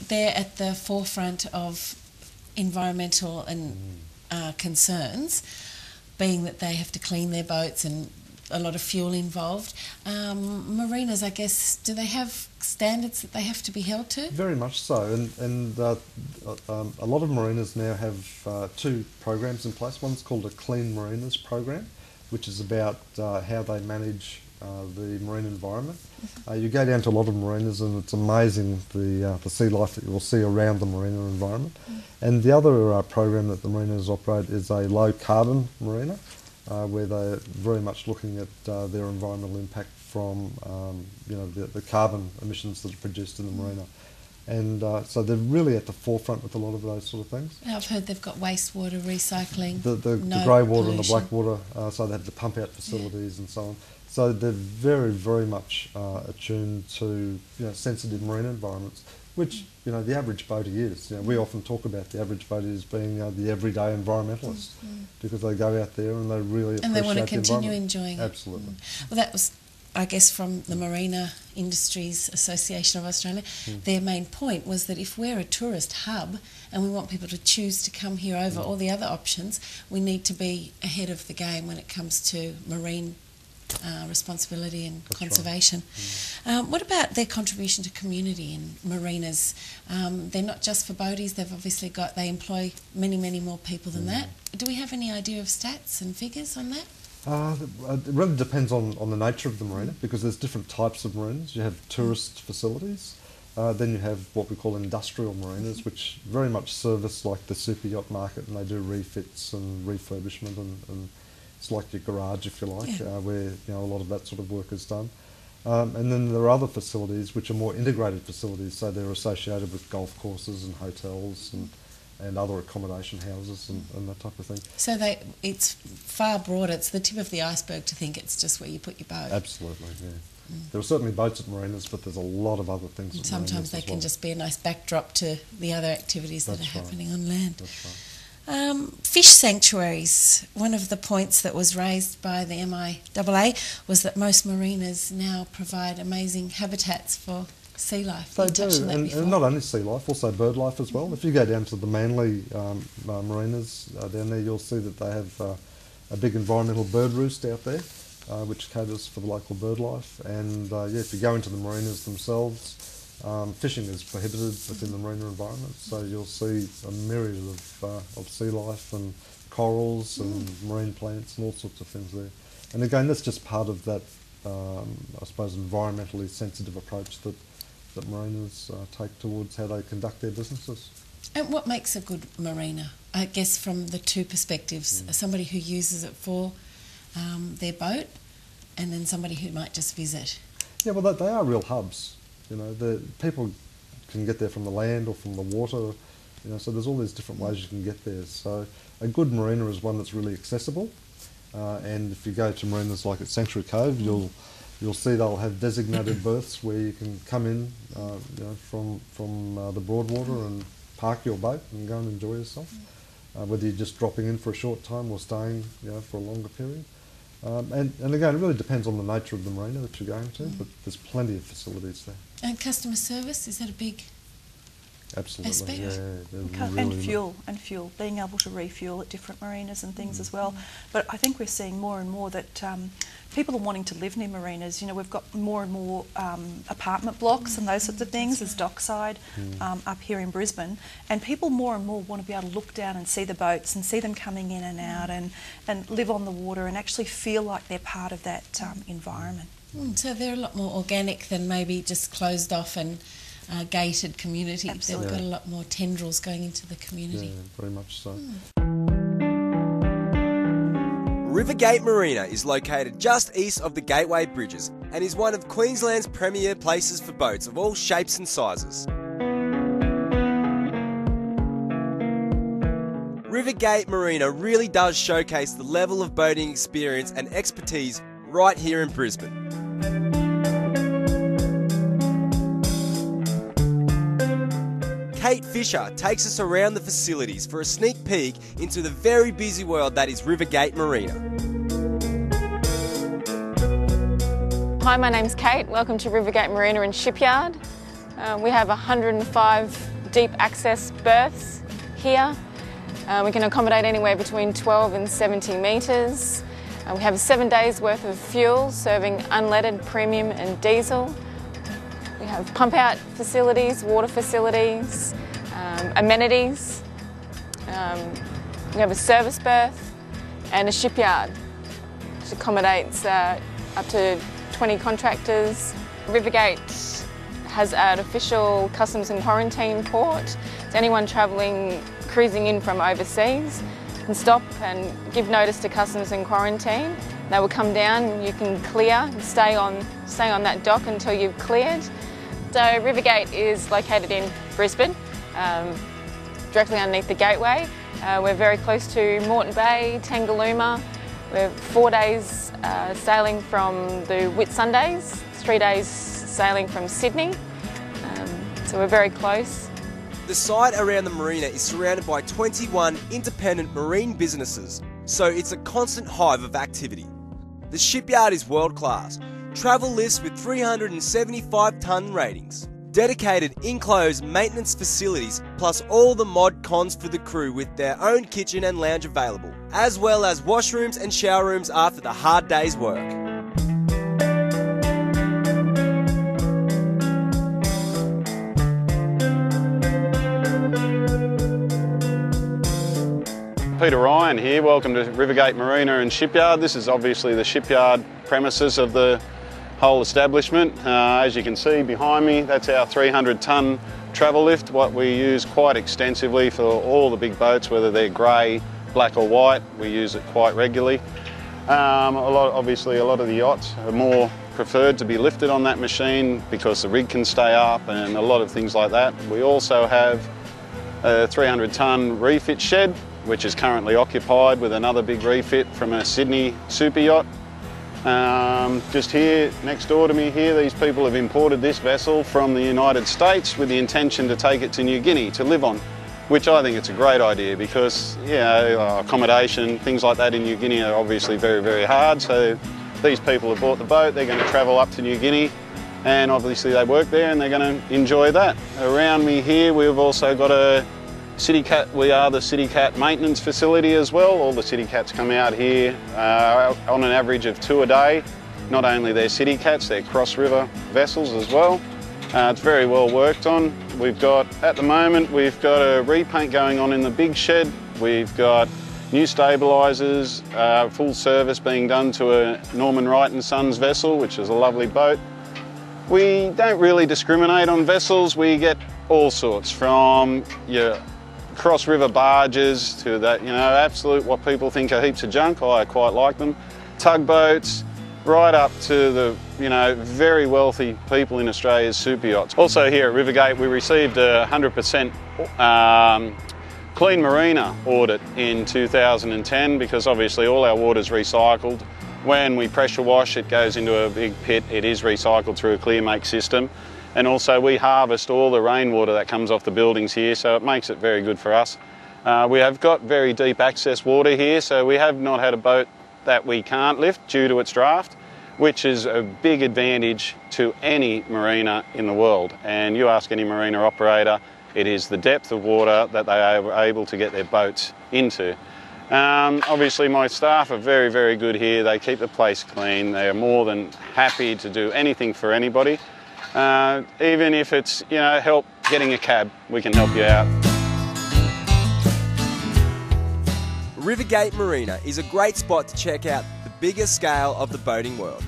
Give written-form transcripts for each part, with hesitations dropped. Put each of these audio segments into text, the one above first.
they're at the forefront of environmental and concerns, being that they have to clean their boats and a lot of fuel involved. Marinas, I guess, do they have standards that they have to be held to? Very much so, and a lot of marinas now have two programs in place. One's called a Clean Marinas program, which is about how they manage the marine environment. You go down to a lot of marinas and it's amazing the sea life that you will see around the marina environment. And the other program that the marinas operate is a low carbon marina, where they're very much looking at their environmental impact from the carbon emissions that are produced in the marina. And so they're really at the forefront with a lot of those sort of things. I've heard they've got wastewater recycling, the grey water and the black water, so they have the pump out facilities and so on. So they're very, very much attuned to sensitive marine environments, which the average boatie is. We often talk about the average boatie as being the everyday environmentalist, because they go out there and they really appreciate the environment. And they want to continue enjoying it. Absolutely. Well, that was, I guess, from the Marina Industries Association of Australia, their main point was that if we're a tourist hub and we want people to choose to come here over all the other options, we need to be ahead of the game when it comes to marine responsibility and conservation. Right. What about their contribution to community and marinas? They're not just for boaties, they employ many, many more people than that. Do we have any idea of stats and figures on that? It really depends on the nature of the marina, because there's different types of marinas. You have tourist facilities, then you have what we call industrial marinas, which very much service like the super yacht market, and they do refits and refurbishment, and it's like your garage, if you like, where a lot of that sort of work is done. And then there are other facilities which are more integrated facilities, so they're associated with golf courses and hotels and other accommodation houses and that type of thing. So it's far broader. It's the tip of the iceberg to think it's just where you put your boat. Absolutely, yeah. There are certainly boats at marinas, but there's a lot of other things at marinas. Sometimes they can just be a nice backdrop to the other activities that are happening on land. That's right. Fish sanctuaries. One of the points that was raised by the MIAA was that most marinas now provide amazing habitats for sea life. They do, and not only sea life, also bird life as well. If you go down to the Manly marinas down there, you'll see that they have a big environmental bird roost out there, which caters for the local bird life. And if you go into the marinas themselves, fishing is prohibited within the marina environment, so you'll see a myriad of sea life and corals and marine plants and all sorts of things there. And again, that's just part of that, I suppose, environmentally sensitive approach that marinas take towards how they conduct their businesses. And what makes a good marina? I guess from the two perspectives, somebody who uses it for their boat, and then somebody who might just visit. Yeah, well, they are real hubs. The people can get there from the land or from the water, so there's all these different ways you can get there. So a good marina is one that's really accessible, and if you go to marinas like at Sanctuary Cove, you'll see they'll have designated berths where you can come in, from the Broadwater and park your boat and go and enjoy yourself, whether you're just dropping in for a short time or staying, for a longer period. And again, it really depends on the nature of the marina that you're going to, but there's plenty of facilities there. And customer service, is that a big aspect? Yeah, and fuel, being able to refuel at different marinas and things as well. But I think we're seeing more and more that people are wanting to live near marinas. We've got more and more apartment blocks and those sorts of things as dockside up here in Brisbane, and people more and more want to be able to look down and see the boats and see them coming in and out and live on the water and actually feel like they're part of that environment. So they're a lot more organic than maybe just closed off and gated community. Absolutely. They've got a lot more tendrils going into the community. Yeah, very much so. Rivergate Marina is located just east of the Gateway Bridges and is one of Queensland's premier places for boats of all shapes and sizes. Rivergate Marina really does showcase the level of boating experience and expertise right here in Brisbane. Kate Fisher takes us around the facilities for a sneak peek into the very busy world that is Rivergate Marina. Hi, my name's Kate. Welcome to Rivergate Marina and Shipyard. We have 105 deep access berths here. We can accommodate anywhere between 12 and 70 metres. We have 7 days worth of fuel serving unleaded, premium and diesel. We have pump out facilities, water facilities, amenities. We have a service berth and a shipyard which accommodates up to 20 contractors. Rivergate has an official customs and quarantine port. So anyone travelling, cruising in from overseas can stop and give notice to customs and quarantine. They will come down, you can clear and stay on that dock until you've cleared. So Rivergate is located in Brisbane, directly underneath the gateway. We're very close to Moreton Bay, Tangalooma. We're 4 days sailing from the Whitsundays, 3 days sailing from Sydney. So we're very close. The site around the marina is surrounded by 21 independent marine businesses, so it's a constant hive of activity. The shipyard is world class. Travel lists with 375-tonne ratings. Dedicated enclosed maintenance facilities, plus all the mod cons for the crew with their own kitchen and lounge available, as well as washrooms and shower rooms after the hard day's work. Peter Ryan here, welcome to Rivergate Marina and Shipyard. This is obviously the shipyard premises of the whole establishment. As you can see behind me, that's our 300-tonne travel lift, what we use quite extensively for all the big boats, whether they're grey, black or white. We use it quite regularly. Obviously a lot of the yachts are more preferred to be lifted on that machine because the rig can stay up and a lot of things like that. We also have a 300-tonne refit shed, which is currently occupied with another big refit from a Sydney super yacht. Just here, next door to me here, these people have imported this vessel from the United States with the intention to take it to New Guinea to live on, which I think it's a great idea because, you know, accommodation, things like that in New Guinea are obviously very, very hard. So these people have bought the boat, they're going to travel up to New Guinea and obviously they work there and they're going to enjoy that. Around me here, we've also got a City Cat. We are the City Cat maintenance facility as well. All the City Cats come out here on an average of 2 a day. Not only they're City Cats, they're cross-river vessels as well. It's very well worked on. At the moment, we've got a repaint going on in the big shed. We've got new stabilisers, full service being done to a Norman Wright & Sons vessel, which is a lovely boat. We don't really discriminate on vessels. We get all sorts, from your cross-river barges to that, you know, absolute what people think are heaps of junk. I quite like them. Tugboats, right up to the, you know, very wealthy people in Australia's super yachts. Also here at Rivergate, we received a 100% Clean Marina audit in 2010 because obviously all our water's recycled. When we pressure wash, it goes into a big pit. It is recycled through a clear make system. And also we harvest all the rainwater that comes off the buildings here, so it makes it very good for us. We have got very deep access water here, so we have not had a boat that we can't lift due to its draft, which is a big advantage to any marina in the world. And you ask any marina operator, it is the depth of water that they are able to get their boats into. Obviously my staff are very, very good here. They keep the place clean. They are more than happy to do anything for anybody. Even if it's, you know, help getting a cab, we can help you out. Rivergate Marina is a great spot to check out the biggest scale of the boating world.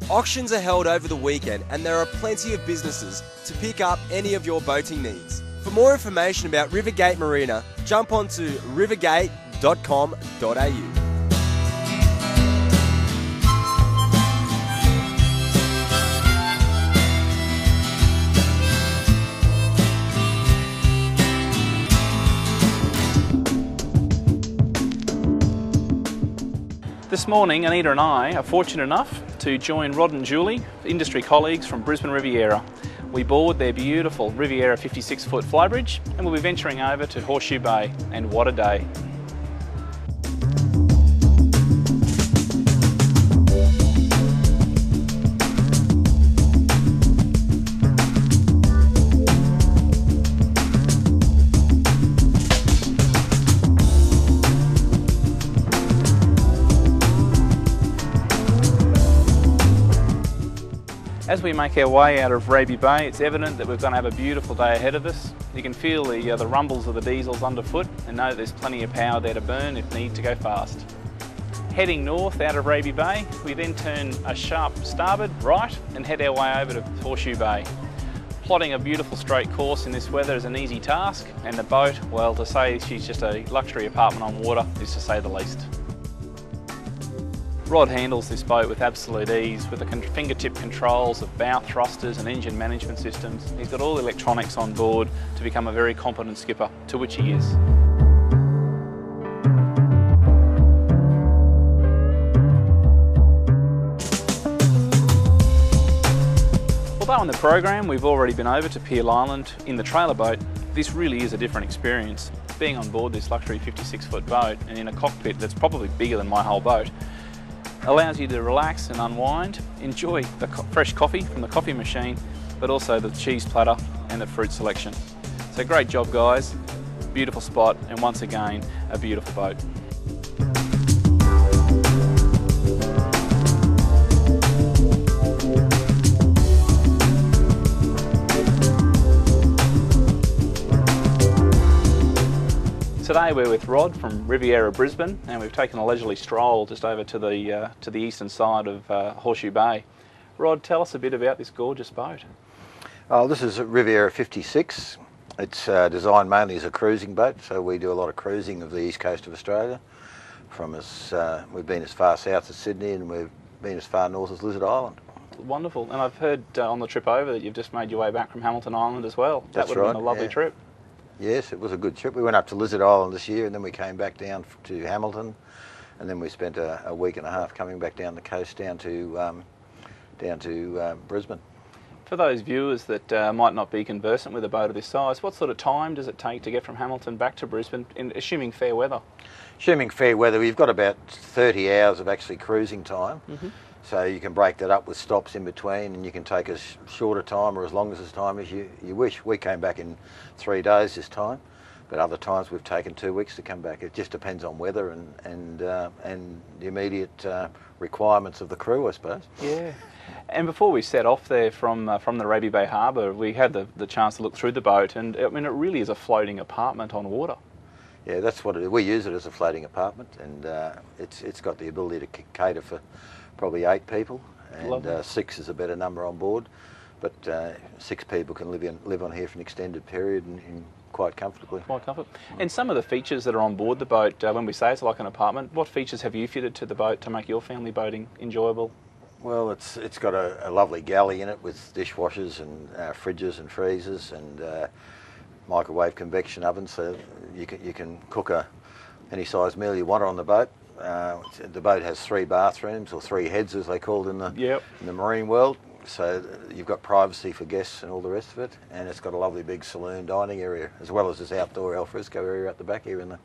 Auctions are held over the weekend and there are plenty of businesses to pick up any of your boating needs. For more information about Rivergate Marina, jump onto rivergate.com.au. This morning, Anita and I are fortunate enough to join Rod and Julie, industry colleagues from Brisbane Riviera. We board their beautiful Riviera 56-foot flybridge and we'll be venturing over to Horseshoe Bay, and what a day. we make our way out of Raby Bay, it's evident that we're going to have a beautiful day ahead of us. You can feel the rumbles of the diesels underfoot and know there's plenty of power there to burn if need to go fast. Heading north out of Raby Bay, we then turn a sharp starboard right and head our way over to Horseshoe Bay. Plotting a beautiful straight course in this weather is an easy task, and the boat, well, to say she's just a luxury apartment on water is to say the least. Rod handles this boat with absolute ease with the fingertip controls of bow thrusters and engine management systems. He's got all the electronics on board to become a very competent skipper, to which he is. Although on the program we've already been over to Peel Island in the trailer boat, this really is a different experience. Being on board this luxury 56-foot boat and in a cockpit that's probably bigger than my whole boat allows you to relax and unwind, enjoy the fresh coffee from the coffee machine, but also the cheese platter and the fruit selection. So great job guys, beautiful spot, and once again a beautiful boat. Today we're with Rod from Riviera, Brisbane, and we've taken a leisurely stroll just over to the eastern side of Horseshoe Bay. Rod, tell us a bit about this gorgeous boat. Oh, this is a Riviera 56. It's designed mainly as a cruising boat, so we do a lot of cruising of the east coast of Australia. We've been as far south as Sydney, and we've been as far north as Lizard Island. Wonderful, and I've heard on the trip over that you've just made your way back from Hamilton Island as well. That's that would have been a lovely trip. Yes, it was a good trip. We went up to Lizard Island this year, and then we came back down to Hamilton, and then we spent a week and a half coming back down the coast down to Brisbane. For those viewers that might not be conversant with a boat of this size, what sort of time does it take to get from Hamilton back to Brisbane, assuming fair weather? Assuming fair weather, we've got about 30 hours of actually cruising time. Mm-hmm. So you can break that up with stops in between, and you can take as short a time or as long as time as you wish. We came back in 3 days this time, but other times we've taken 2 weeks to come back. It just depends on weather and the immediate requirements of the crew, I suppose. Yeah. And before we set off there from the Raby Bay Harbour, we had the chance to look through the boat, and I mean it really is a floating apartment on water. Yeah, that's what it is. We use it as a floating apartment, and it's got the ability to cater for probably 8 people, and 6 is a better number on board, but 6 people can live on here for an extended period and quite comfortably. Quite comfortable. And some of the features that are on board the boat, when we say it's like an apartment, what features have you fitted to the boat to make your family boating enjoyable? Well, it's got a lovely galley in it with dishwashers and fridges and freezers and microwave convection ovens, so you can cook any size meal you want on the boat. The boat has 3 bathrooms, or 3 heads as they called in the marine world, so you've got privacy for guests and all the rest of it, and it's got a lovely big saloon dining area as well as this outdoor alfresco area at the back here in the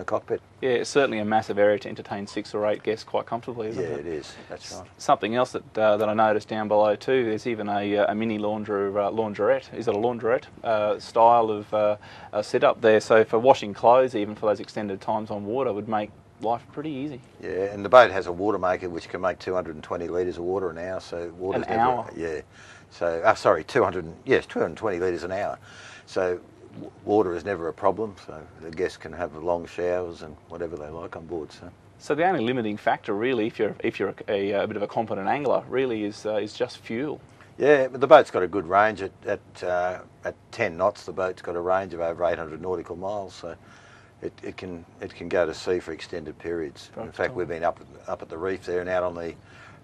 cockpit. Yeah, it's certainly a massive area to entertain 6 or 8 guests quite comfortably, isn't it? Yeah, it is, that's right. Something else that I noticed down below too, there's even a mini laundrette. Is it a laundrette style of setup there, so for washing clothes, even for those extended times on water, would make life pretty easy. Yeah, and the boat has a water maker which can make 220 litres of water an hour. So water's an hour? Yeah. So, 220 litres an hour. So water is never a problem. So the guests can have long showers and whatever they like on board. So the only limiting factor, really, if you're a bit of a competent angler, really is just fuel. Yeah, but the boat's got a good range at 10 knots. The boat's got a range of over 800 nautical miles. So it can go to sea for extended periods. In fact, we've been up at the reef there and out on the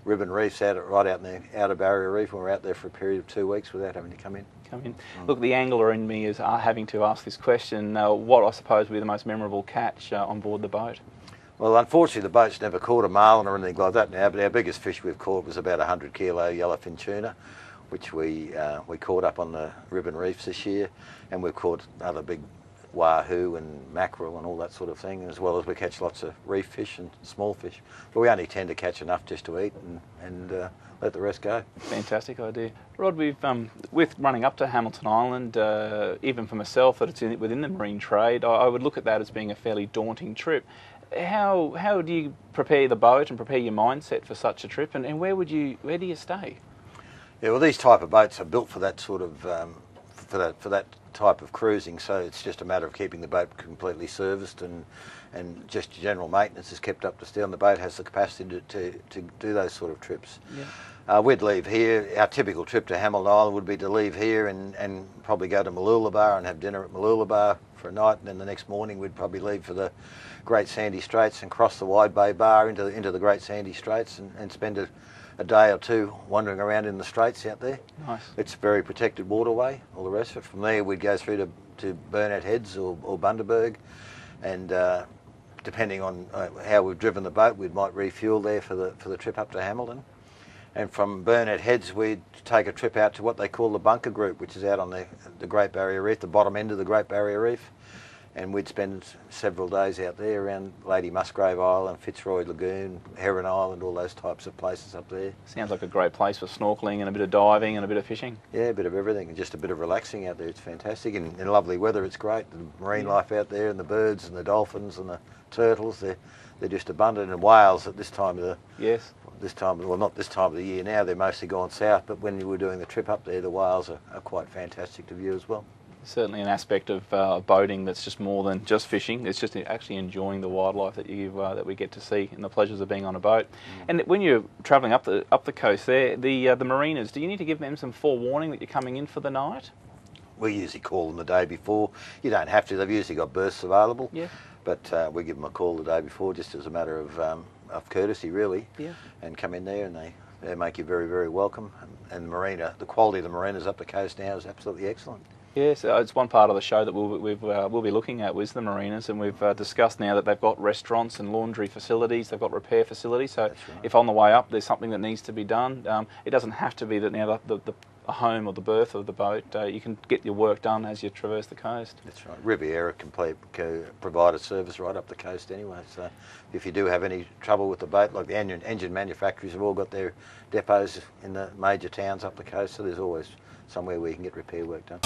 ribbon reefs, right out in the outer barrier reef, and we're out there for a period of 2 weeks without having to come in. Look, the angler in me is having to ask this question, what I suppose would be the most memorable catch on board the boat? Well, unfortunately the boat's never caught a marlin or anything like that now, but our biggest fish we've caught was about 100 kilo yellowfin tuna, which we caught up on the ribbon reefs this year, and we've caught other big wahoo and mackerel and all that sort of thing, as well as we catch lots of reef fish and small fish. But we only tend to catch enough just to eat and let the rest go. Fantastic idea. Rod, we've with running up to Hamilton Island, even for myself, that it's within the marine trade, I would look at that as being a fairly daunting trip. How do you prepare the boat and prepare your mindset for such a trip, and where do you stay? Yeah, well, these type of boats are built for that sort of for that type of cruising. So it's just a matter of keeping the boat completely serviced and just general maintenance is kept up to steel. And the boat has the capacity to do those sort of trips. Yeah. We'd leave here. Our typical trip to Hamilton Island would be to leave here and probably go to Mooloolaba and have dinner at Mooloolaba for a night, and then the next morning we'd probably leave for the Great Sandy Straits and cross the Wide Bay Bar into the Great Sandy Straits and spend a day or two wandering around in the straits out there. Nice. It's a very protected waterway, all the rest of it. From there we'd go through to Burnett Heads or Bundaberg, and depending on how we've driven the boat, we might refuel there for the trip up to Hamilton. And from Burnett Heads we'd take a trip out to what they call the Bunker Group, which is out on the Great Barrier Reef, the bottom end of the Great Barrier Reef. And we'd spend several days out there around Lady Musgrave Island, Fitzroy Lagoon, Heron Island, all those types of places up there. Sounds like a great place for snorkelling and a bit of diving and a bit of fishing. Yeah, a bit of everything, and just a bit of relaxing out there. It's fantastic, and in lovely weather it's great. The marine life out there, and the birds and the dolphins and the turtles, they're just abundant. And whales at this time of the well, not this time of the year now, they're mostly gone south, but when you were doing the trip up there, the whales are quite fantastic to view as well. Certainly an aspect of boating that's just more than just fishing. It's just actually enjoying the wildlife that that we get to see and the pleasures of being on a boat. And when you're travelling up the coast there, the marinas, do you need to give them some forewarning that you're coming in for the night? We usually call them the day before. You don't have to. They've usually got berths available. Yeah. But we give them a call the day before, just as a matter of courtesy, really. Yeah. And come in there, and they make you very, very welcome. And the marina, the quality of the marinas up the coast now is absolutely excellent. Yes, it's one part of the show that we'll be looking at was the marinas, and we've discussed now that they've got restaurants and laundry facilities, they've got repair facilities, so if on the way up there's something that needs to be done, it doesn't have to be that now the home or the berth of the boat, you can get your work done as you traverse the coast. That's right. Riviera can provide a service right up the coast anyway, so if you do have any trouble with the boat, like the engine manufacturers have all got their depots in the major towns up the coast, so there's always somewhere where you can get repair work done.